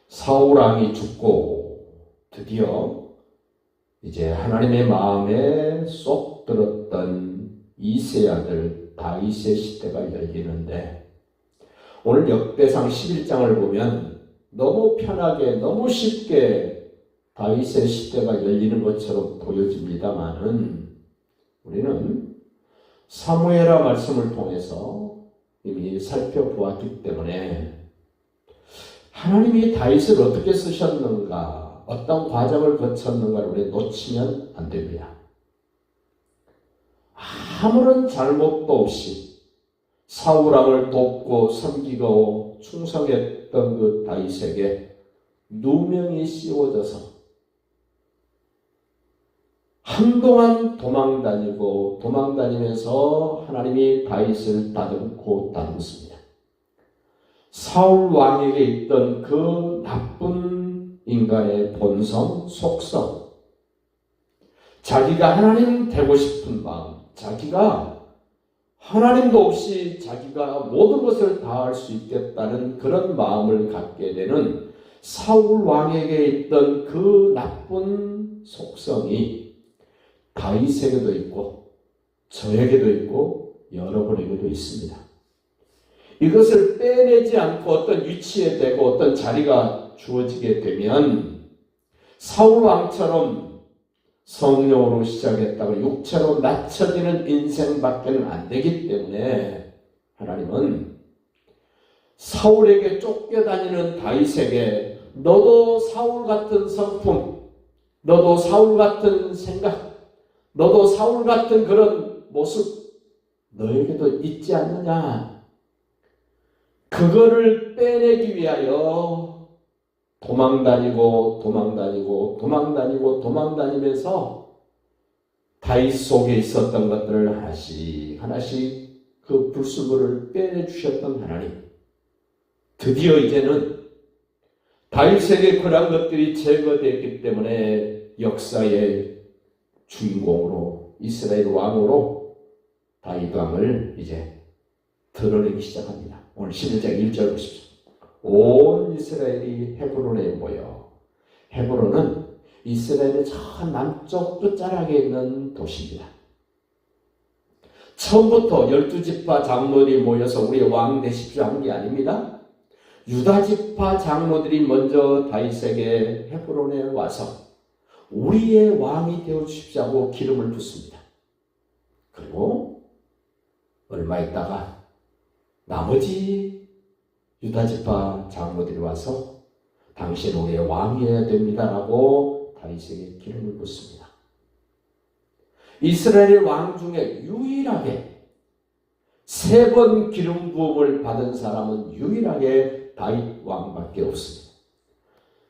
사울 왕이 죽고 드디어 이제 하나님의 마음에 쏙 들었던 이새의 아들 다윗의 시대가 열리는데, 오늘 역대상 11장을 보면 너무 편하게 너무 쉽게 다윗의 시대가 열리는 것처럼 보여집니다마는, 우리는 사무엘하 말씀을 통해서 이미 살펴보았기 때문에 하나님이 다윗을 어떻게 쓰셨는가, 어떤 과정을 거쳤는가를 우리 놓치면 안 됩니다. 아무런 잘못도 없이 사울왕을 돕고 섬기고 충성했던 그 다윗에게 누명이 씌워져서 한동안 도망다니면서 하나님이 다윗을 다듬습니다. 사울 왕에게 있던 그 나쁜 인간의 본성, 속성, 자기가 하나님 되고 싶은 마음, 자기가 하나님도 없이 자기가 모든 것을 다 할 수 있겠다는 그런 마음을 갖게 되는 사울 왕에게 있던 그 나쁜 속성이 다윗에게도 있고 저에게도 있고 여러분에게도 있습니다. 이것을 빼내지 않고 어떤 위치에 대고 어떤 자리가 주어지게 되면 사울 왕처럼 성령으로 시작했다가 육체로 낮춰지는 인생밖에는 안 되기 때문에, 하나님은 사울에게 쫓겨다니는 다윗에게 너도 사울 같은 성품, 너도 사울 같은 생각, 너도 사울 같은 그런 모습 너에게도 있지 않느냐, 그거를 빼내기 위하여 도망다니면서 다윗 속에 있었던 것들을 하나씩 그 불순물을 빼내주셨던 하나님, 드디어 이제는 다윗에게 그런 것들이 제거되었기 때문에 역사의 주인공으로, 이스라엘 왕으로 다윗 왕을 이제 드러내기 시작합니다. 오늘 11장 1절 보십시오. 온 이스라엘이 헤브론에 모여. 헤브론은 이스라엘의 저 남쪽 끝자락에 있는 도시입니다. 처음부터 12지파 장로들이 모여서 우리의 왕 되십시오 한 게 아닙니다. 유다지파 장로들이 먼저 다윗에게 헤브론에 와서 우리의 왕이 되어 주십시오 하고 기름을 붓습니다. 그리고 얼마 있다가 나머지 유다지파 장로들이 와서 당신 우리의 왕이어야 됩니다라고 다윗에게 기름을 붓습니다. 이스라엘 왕 중에 유일하게 3번 기름 부음을 받은 사람은 유일하게 다윗 왕밖에 없습니다.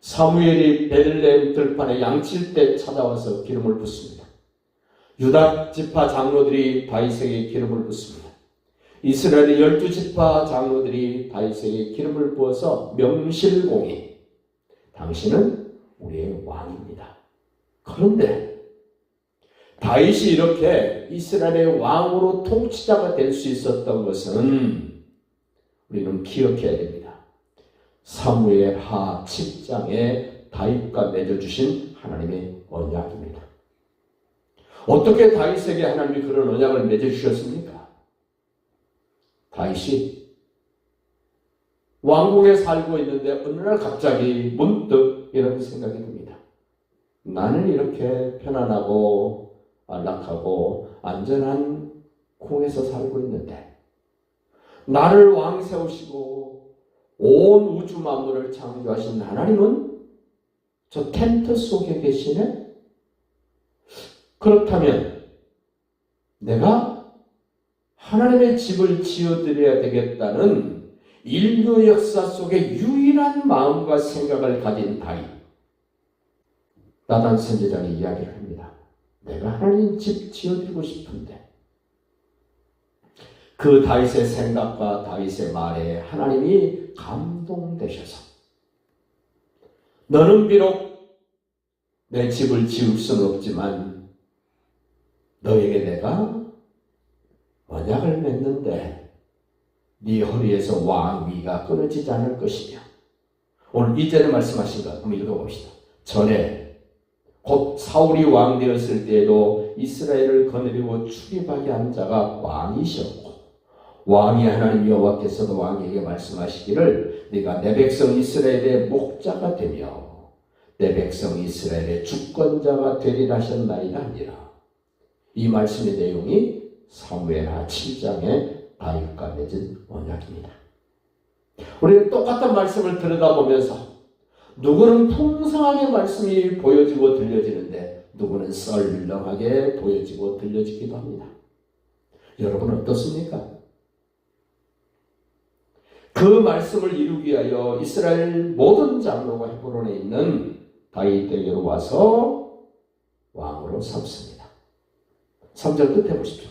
사무엘이 베들레헴 들판에 양칠 때 찾아와서 기름을 붓습니다. 유다지파 장로들이 다윗에게 기름을 붓습니다. 이스라엘의 12지파 장로들이 다윗에게 기름을 부어서 명실공히 당신은 우리의 왕입니다. 그런데 다윗이 이렇게 이스라엘의 왕으로 통치자가 될 수 있었던 것은 우리는 기억해야 됩니다. 사무엘하 7장에 다윗과 맺어주신 하나님의 언약입니다. 어떻게 다윗에게 하나님이 그런 언약을 맺어주셨습니까? 다윗이 왕궁에 살고 있는데 어느 날 갑자기 문득 이런 생각이 듭니다. 나는 이렇게 편안하고 안락하고 안전한 궁에서 살고 있는데 나를 왕 세우시고 온 우주 만물을 창조하신 하나님은 저 텐트 속에 계시네? 그렇다면 내가 하나님의 집을 지어드려야 되겠다는 인류 역사 속에 유일한 마음과 생각을 가진 다윗, 나단 선지자는 이야기를 합니다. 내가 하나님 집 지어드리고 싶은데, 그 다윗의 생각과 다윗의 말에 하나님이 감동되셔서 너는 비록 내 집을 지을 수는 없지만 너에게 내가 언약을 맺는데 네 허리에서 왕위가 끊어지지 않을 것이며 오늘 이전에 말씀하신 것 한번 읽어봅시다. 전에 곧 사울이 왕 되었을 때에도 이스라엘을 거느리고 출입하게 한 자가 왕이셨고 왕이 하나님 여호와께서도 왕에게 말씀하시기를 네가 내 백성 이스라엘의 목자가 되며 내 백성 이스라엘의 주권자가 되리라 하셨나이다 아니라. 이 말씀의 내용이 사무엘하 7장의 다윗과 맺은 언약입니다. 우리는 똑같은 말씀을 들여다보면서 누구는 풍성하게 말씀이 보여지고 들려지는데 누구는 썰렁하게 보여지고 들려지기도 합니다. 여러분 어떻습니까? 그 말씀을 이루기 위하여 이스라엘 모든 장로가 헤브론에 있는 다윗에게로 와서 왕으로 삼습니다. 3절 끝에 보십시오.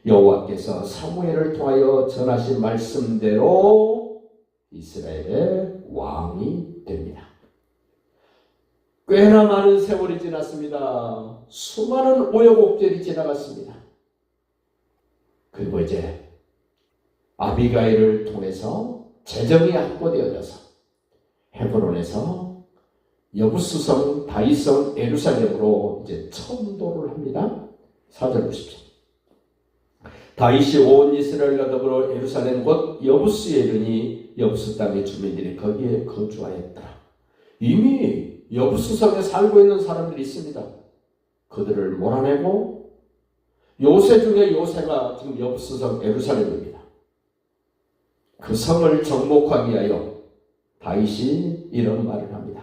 여호와께서 사무엘을 통하여 전하신 말씀대로 이스라엘의 왕이 됩니다. 꽤나 많은 세월이 지났습니다. 수많은 우여곡절이 지나갔습니다. 그리고 이제 아비가일을 통해서 재정이 확보되어져서 헤브론에서 여부수성 다윗성 예루살렘으로 이제 천도를 합니다. 4절 보십시오. 다윗이 온 이스라엘과 더불어 예루살렘 곧 여부스에 이르니 여부스 땅의 주민들이 거기에 거주하였더라. 이미 여부수성에 살고 있는 사람들이 있습니다. 그들을 몰아내고 요새 중에 요새가 지금 여부수성 예루살렘입니다. 그 성을 정복하기 위하여 다윗이 이런 말을 합니다.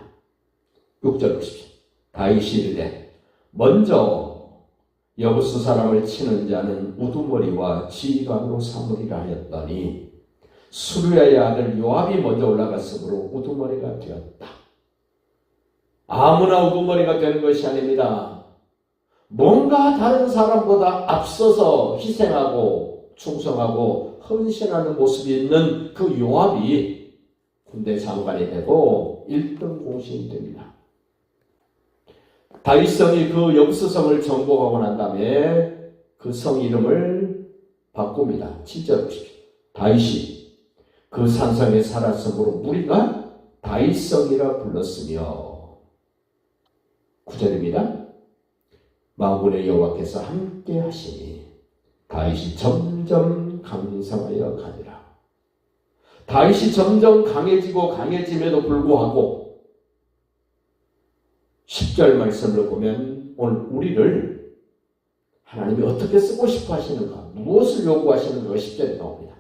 6절 보십시오. 다윗이 이르되 먼저 여부스 사람을 치는 자는 우두머리와 지휘관으로 삼으리라 하였더니 수르야의 아들 요압이 먼저 올라갔으므로 우두머리가 되었다. 아무나 우두머리가 되는 것이 아닙니다. 뭔가 다른 사람보다 앞서서 희생하고 충성하고 헌신하는 모습이 있는 그 요압이 군대 장관이 되고 1등 공신이 됩니다. 다윗성이 그 여부스성을 정복하고 난 다음에 그 성 이름을 바꿉니다. 7절 보십시오. 다윗이 그 산성에 살았으므로 무리가 다윗성이라 불렀으며 9절입니다. 만군의 여호와께서 함께 하시니 다윗이 점점 강성하여 가니라. 다윗이 점점 강해지고 강해짐에도 불구하고 10절 말씀을 보면 오늘 우리를 하나님이 어떻게 쓰고 싶어 하시는가, 무엇을 요구하시는가 10절에 나옵니다.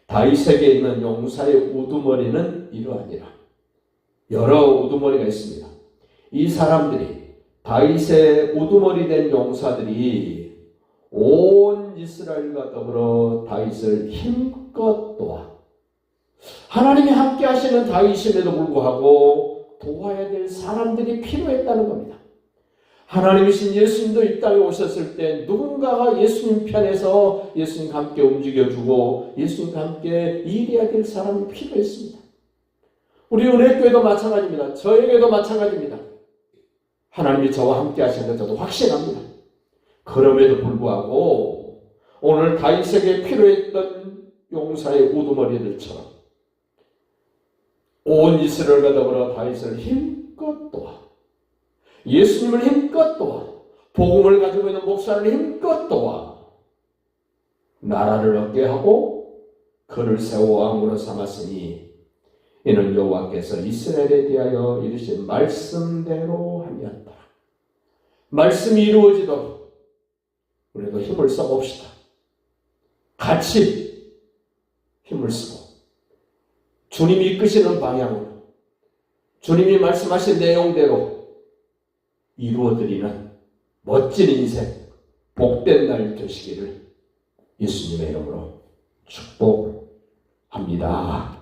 다윗에게 있는 용사의 우두머리는 이러하니라. 여러 우두머리가 있습니다. 이 사람들이 다윗의 우두머리 된 용사들이 온 이스라엘과 더불어 다윗을 힘껏 도와 하나님이 함께 하시는 다윗임에도 불구하고 도와야 될 사람들이 필요했다는 겁니다. 하나님이신 예수님도 이 땅에 오셨을 때 누군가가 예수님 편에서 예수님과 함께 움직여주고 예수님과 함께 일해야 될 사람이 필요했습니다. 우리 은혜교회도 마찬가지입니다. 저에게도 마찬가지입니다. 하나님이 저와 함께 하시는 것 저도 확신합니다. 그럼에도 불구하고 오늘 다윗에게 필요했던 용사의 우두머리들처럼 온 이스라엘과 더불어 다윗을 힘껏 도와 예수님을 힘껏 도와 복음을 가지고 있는 목사를 힘껏 도와 나라를 얻게 하고 그를 세워 왕으로 삼았으니 이는 여호와께서 이스라엘에 대하여 이르신 말씀대로 하였다. 말씀이 이루어지도록 우리도 힘을 써봅시다. 같이 힘을 쓰고 주님이 이끄시는 방향으로 주님이 말씀하신 내용대로 이루어드리는 멋진 인생, 복된 날 되시기를 예수님의 이름으로 축복합니다.